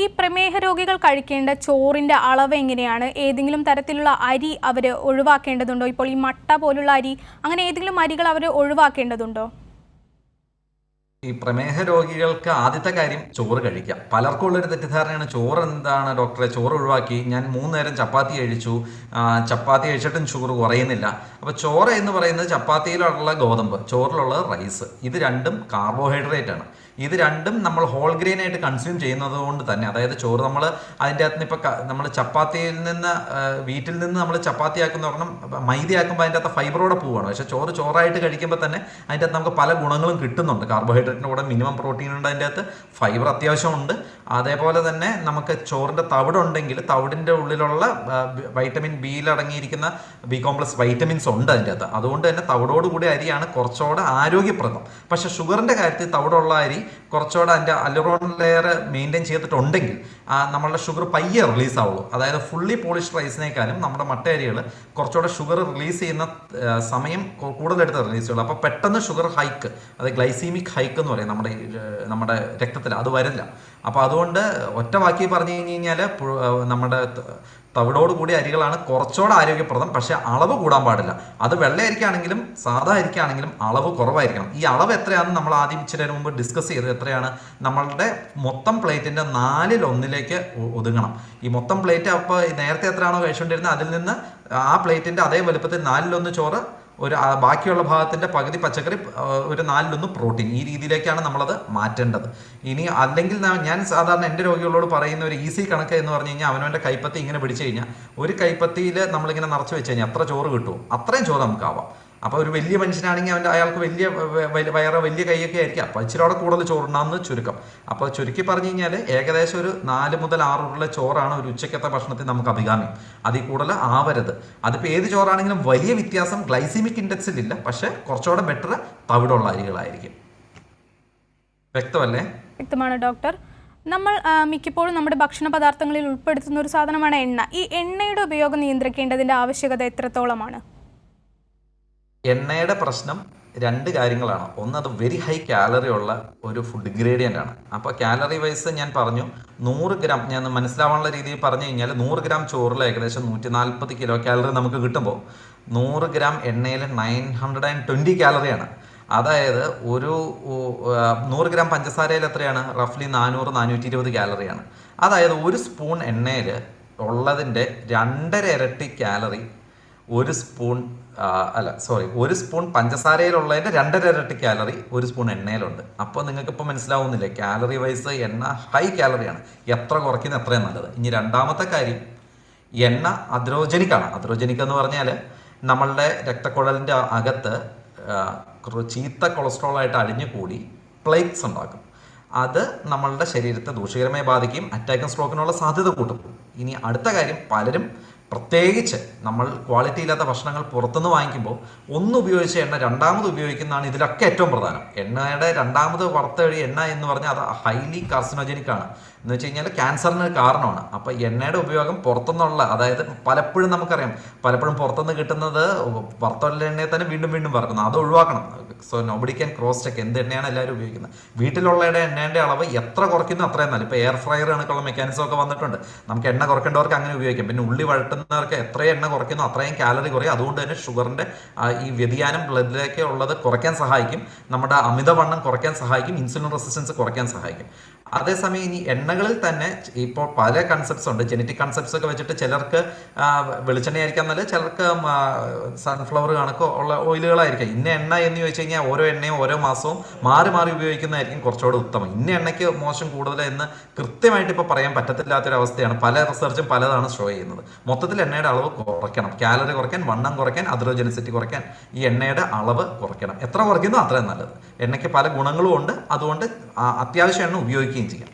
ഈ പ്രമേഹ രോഗികൾ കഴിക്കേണ്ട ചോറിന്റെ അളവ് എങ്ങനെയാണ്? ഏതെങ്കിലും തരത്തിലുള്ള അരി അവർ ഒഴിവാക്കേണ്ടതുണ്ടോ? ഇപ്പോൾ ഈ മട്ട പോലുള്ള അരി, അങ്ങനെ ഏതെങ്കിലും അരികൾ അവർ ഒഴിവാക്കേണ്ടതുണ്ടോ? ഈ പ്രമേഹ രോഗികൾക്ക് ആദ്യത്തെ കാര്യം ചോറ് കഴിക്കാം. പലർക്കും ഉള്ളൊരു തെറ്റിദ്ധാരണയാണ് ചോറ് എന്താണ് ഡോക്ടറെ, ചോറ് ഒഴിവാക്കി, ഞാൻ 3 നേരം ചപ്പാത്തി കഴിച്ചു, ചപ്പാത്തി കഴിച്ചിട്ടും ഷുഗർ കുറയുന്നില്ല. അപ്പോൾ ചോറ് എന്ന് പറയുന്നത് ചപ്പാത്തിയിലുള്ള ഗോതമ്പ്, ചോറിലുള്ള റൈസ്, ഇത് രണ്ടും കാർബോഹൈഡ്രേറ്റ് ആണ്. ഇത് രണ്ടും നമ്മൾ ഹോൾ ഗ്രെയിൻ ആയിട്ട് കൺസ്യൂം ചെയ്യുന്നത് കൊണ്ട് തന്നെ, അതായത് ചോറ് നമ്മൾ അതിൻ്റെ അകത്ത് നിന്ന് ഇപ്പോൾ നമ്മൾ ചപ്പാത്തിയിൽ നിന്ന് വീട്ടിൽ നിന്ന് നമ്മൾ ചപ്പാത്തി ആക്കുന്ന പറഞ്ഞാൽ മൈദയാക്കുമ്പോൾ അതിൻ്റെ അകത്ത് ഫൈബറോടെ പോവുകയാണ്. പക്ഷേ ചോറ് ചോറായിട്ട് കഴിക്കുമ്പോൾ തന്നെ അതിൻ്റെ അകത്ത് നമുക്ക് പല ഗുണങ്ങളും കിട്ടുന്നുണ്ട്. കാർബോഹൈഡ്രേറ്റിൻ്റെ കൂടെ മിനിമം പ്രോട്ടീൻ ഉണ്ട്, അതിൻ്റെ അകത്ത് ഫൈബർ അത്യാവശ്യമുണ്ട്. അതേപോലെ തന്നെ നമുക്ക് ചോറിൻ്റെ തവിടുണ്ടെങ്കിൽ തവിടിൻ്റെ ഉള്ളിലുള്ള വൈറ്റമിൻ ബിയിൽ അടങ്ങിയിരിക്കുന്ന ബി കോംപ്ലക്സ് വൈറ്റമിൻസ് ഉണ്ട് അതിൻ്റെ അകത്ത്. അതുകൊണ്ട് തന്നെ തവിടോടുകൂടി അരിയാണ് കുറച്ചുകൂടെ ആരോഗ്യപ്രദം. പക്ഷേ ഷുഗറിൻ്റെ കാര്യത്തിൽ തവിടുള്ള അരി കുറച്ചുകൂടെ അതിൻ്റെ അലറോൺ ലെയർ മെയിൻറ്റെയിൻ ചെയ്തിട്ടുണ്ടെങ്കിൽ നമ്മളുടെ ഷുഗർ പയ്യെ റിലീസ് ആവുള്ളൂ. അതായത് ഫുള്ളി പോളിഷ്ഡ് റൈസിനേക്കാളും നമ്മുടെ മട്ട അരികൾ കുറച്ചുകൂടെ ഷുഗർ റിലീസ് ചെയ്യുന്ന സമയം കൂടുതലെടുത്ത് റിലീസ് ചെയ്യുള്ളൂ. അപ്പോൾ പെട്ടെന്ന് ഷുഗർ ഹൈക്ക്, അത് ഗ്ലൈസീമിക് ഹൈക്ക് എന്ന് പറയും നമ്മുടെ രക്തത്തിൽ, അത് വരില്ല. അപ്പോൾ അതുകൊണ്ട് ഒറ്റ വാക്കി പറഞ്ഞു കഴിഞ്ഞാൽ നമ്മുടെ തവിടോട് കൂടിയ അരികളാണ് കുറച്ചുകൂടെ ആരോഗ്യപ്രദം. പക്ഷേ അളവ് കൂടാൻ പാടില്ല. അത് വെള്ള അരിക്കാണെങ്കിലും സാധാ അരിക്കാണെങ്കിലും അളവ് കുറവായിരിക്കണം. ഈ അളവ് എത്രയാണെന്ന് നമ്മൾ ആദ്യം ഇച്ചിരി മുമ്പ് ഡിസ്കസ് ചെയ്തത്. എത്രയാണ്? നമ്മളുടെ മൊത്തം പ്ലേറ്റിൻ്റെ 4/1 ഒതുങ്ങണം. ഈ മൊത്തം പ്ലേറ്റ് അപ്പോൾ നേരത്തെ എത്രയാണോ കഴിച്ചുകൊണ്ടിരുന്നത് അതിൽ നിന്ന് ആ പ്ലേറ്റിൻ്റെ അതേ വലുപ്പത്തിൽ 4/1 ചോറ്, ബാക്കിയുള്ള ഭാഗത്തിൻ്റെ പകുതി പച്ചക്കറി, ഒരു 4/1 പ്രോട്ടീൻ. ഈ രീതിയിലേക്കാണ് നമ്മളത് മാറ്റേണ്ടത്. ഇനി അല്ലെങ്കിൽ ഞാൻ സാധാരണ എൻ്റെ രോഗികളോട് പറയുന്ന ഒരു ഈസി കണക്ക് എന്ന് പറഞ്ഞു കഴിഞ്ഞാൽ, അവനവൻ്റെ കൈപ്പത്തി ഇങ്ങനെ പിടിച്ചു കഴിഞ്ഞാൽ ഒരു കൈപ്പത്തിയിൽ നമ്മളിങ്ങനെ നിറച്ച് വെച്ച് കഴിഞ്ഞാൽ എത്ര ചോറ് കിട്ടുമോ അത്രയും ചോറ് നമുക്കാവാം. അപ്പോൾ ഒരു വലിയ മനുഷ്യനാണെങ്കിൽ അയാൾക്ക് വലിയ കൈയൊക്കെ ആയിരിക്കും. അപ്പോൾ ഇച്ചിരി കൂടുതൽ ചോറുണ്ടാകുന്ന ചുരുക്കം. അപ്പോൾ ചുരുക്കി പറഞ്ഞു കഴിഞ്ഞാൽ ഏകദേശം ഒരു 4 മുതൽ 6 ഉരുള ചോറാണ് ഒരു ഉച്ചക്കത്തെ ഭക്ഷണത്തിൽ നമുക്ക് അഭികാമ്യം. അതിൽ കൂടുതൽ ആവരുത്. അതിപ്പോൾ ഏത് ചോറാണെങ്കിലും വലിയ വ്യത്യാസം ഗ്ലൈസിമിക് ഇൻഡെക്സിലില്ല. പക്ഷേ കുറച്ചുകൂടെ ബെറ്റർ തവിടുള്ള അരികളായിരിക്കും. വ്യക്തമല്ലേ? വ്യക്തമാണ് ഡോക്ടർ. നമ്മൾ മിക്കപ്പോഴും നമ്മുടെ ഭക്ഷണ പദാർത്ഥങ്ങളിൽ ഉൾപ്പെടുത്തുന്ന ഒരു സാധനമാണ് എണ്ണ. ഈ എണ്ണയുടെ ഉപയോഗം നിയന്ത്രിക്കേണ്ടതിൻ്റെ ആവശ്യകത എത്രത്തോളമാണ്? എണ്ണയുടെ പ്രശ്നം 2 കാര്യങ്ങളാണ്. ഒന്ന്, അത് വെരി ഹൈ കാലറി ഉള്ള ഒരു ഫുഡ് ഇൻഗ്രീഡിയൻ്റ് ആണ്. അപ്പോൾ കാലറി വൈസ് ഞാൻ പറഞ്ഞു 100 ഗ്രാം, ഞാൻ മനസ്സിലാവാനുള്ള രീതിയിൽ പറഞ്ഞു കഴിഞ്ഞാൽ 100 ഗ്രാം ചോറിൽ ഏകദേശം 140 കിലോ കാലറി നമുക്ക് കിട്ടുമ്പോൾ 100 ഗ്രാം എണ്ണയിൽ 920 കാലറിയാണ്. അതായത് ഒരു 100 ഗ്രാം പഞ്ചസാരയിൽ എത്രയാണ്? റഫ്ലി 400-420 കാലറിയാണ്. അതായത് ഒരു സ്പൂൺ എണ്ണയിൽ ഉള്ളതിൻ്റെ 2.5 ഇരട്ടി കാലറി ഒരു സ്പൂൺ പഞ്ചസാരയിലുള്ളതിൻ്റെ 2.5 ഇരട്ടി കാലറി ഒരു സ്പൂൺ എണ്ണയിലുണ്ട്. അപ്പോൾ നിങ്ങൾക്കിപ്പോൾ മനസ്സിലാവുന്നില്ലേ, കാലറി വൈസ് എണ്ണ ഹൈ കാലറിയാണ്. എത്ര കുറയ്ക്കുന്ന അത്രയും നല്ലത്. ഇനി രണ്ടാമത്തെ കാര്യം, എണ്ണ അദ്രോജനിക്കാണ്. അദ്രോജനിക് എന്ന് പറഞ്ഞാൽ നമ്മളുടെ രക്തക്കുഴലിൻ്റെ അകത്ത് ചീത്ത കൊളസ്ട്രോളായിട്ട് അടിഞ്ഞു കൂടി പ്ലേക്സ് ഉണ്ടാക്കും. അത് നമ്മളുടെ ശരീരത്തെ ദൂഷ്യകരമായി ബാധിക്കും. അറ്റാക്കും സ്ട്രോക്കിനുള്ള സാധ്യത കൂട്ടും. ഇനി അടുത്ത കാര്യം, പലരും പ്രത്യേകിച്ച് നമ്മൾ ക്വാളിറ്റി ഇല്ലാത്ത ഭക്ഷണങ്ങൾ പുറത്തുനിന്ന് വാങ്ങിക്കുമ്പോൾ ഒന്ന് ഉപയോഗിച്ച എണ്ണ രണ്ടാമത് ഉപയോഗിക്കുന്നതാണ് ഇതിലൊക്കെ ഏറ്റവും പ്രധാനം. എണ്ണയുടെ രണ്ടാമത് വറുത്തഴി എണ്ണ എന്ന് പറഞ്ഞാൽ അത് ഹൈലി കാർസിനോജനിക് ആണ്. എന്ന് വെച്ച് കഴിഞ്ഞാൽ ക്യാൻസറിന് കാരണമാണ്. അപ്പോൾ എണ്ണയുടെ ഉപയോഗം പുറത്തുനിന്നുള്ള, അതായത് പലപ്പോഴും നമുക്കറിയാം, പലപ്പോഴും പുറത്തുനിന്ന് കിട്ടുന്നത് വറുത്തുള്ള എണ്ണയെ തന്നെ വീണ്ടും വീണ്ടും വറുക്കുന്നത്, അത് ഒഴിവാക്കണം. So nobody can cross check എന്ത് എണ്ണയാണ് എല്ലാവരും ഉപയോഗിക്കുന്നത്. വീട്ടിലുള്ള എണ്ണേൻ്റെ അളവ് എത്ര കുറയ്ക്കുന്നു അത്രയും നല്ല. ഇപ്പോൾ എയർ ഫ്രയർ കണക്കുള്ള മെക്കാനിസം ഒക്കെ വന്നിട്ടുണ്ട്. നമുക്ക് എണ്ണ കുറയ്ക്കേണ്ടവർക്ക് അങ്ങനെ ഉപയോഗിക്കാം. പിന്നെ ഉള്ളി വഴട്ടുന്നവർക്ക് എത്രയും എണ്ണ കുറയ്ക്കുന്നു അത്രയും കാലറി കുറയും. അതുകൊണ്ട് തന്നെ ഷുഗറിൻ്റെ ഈ വ്യതിയാനം ബ്ലഡിലേക്ക് ഉള്ളത് കുറയ്ക്കാൻ സഹായിക്കും. നമ്മുടെ അമിതവണ്ണം കുറയ്ക്കാൻ സഹായിക്കും. ഇൻസുലിൻ റെസിസ്റ്റൻസ് കുറയ്ക്കാൻ സഹായിക്കും. അതേസമയം ഇനി എണ്ണകളിൽ തന്നെ ഇപ്പോൾ പല കൺസെപ്റ്റ്സ് ഉണ്ട്. ജനറ്റിക് കൺസെപ്റ്റ്സ് ഒക്കെ വെച്ചിട്ട് ചിലർക്ക് വെളിച്ചെണ്ണയായിരിക്കാം നല്ലത്, ചിലർക്ക് സൺഫ്ലവർ കണക്കോ ഉള്ള ഓയിലുകളായിരിക്കാം. ഇന്ന എണ്ണ എന്ന് ചോദിച്ചു കഴിഞ്ഞാൽ ഓരോ എണ്ണയും ഓരോ മാസവും മാറി മാറി ഉപയോഗിക്കുന്നതായിരിക്കും കുറച്ചുകൂടെ ഉത്തമം. ഇന്ന എണ്ണയ്ക്ക് മോശം കൂടുതൽ എന്ന് കൃത്യമായിട്ട് ഇപ്പോൾ പറയാൻ പറ്റത്തില്ലാത്തൊരവസ്ഥയാണ്. പല റിസർച്ചും പലതാണ് ഷോ ചെയ്യുന്നത്. മൊത്തത്തിൽ എണ്ണയുടെ അളവ് കുറയ്ക്കണം. കാലറി കുറയ്ക്കാൻ, വണ്ണം കുറയ്ക്കാൻ, അത്രോജനിസിറ്റി കുറയ്ക്കാൻ ഈ എണ്ണയുടെ അളവ് കുറയ്ക്കണം. എത്ര കുറയ്ക്കുന്നോ അത്രയും നല്ലത്. എണ്ണയ്ക്ക് പല ഗുണങ്ങളും ഉണ്ട്. അതുകൊണ്ട് അത്യാവശ്യം എണ്ണ ഉപയോഗിക്കുകയും ചെയ്യാം.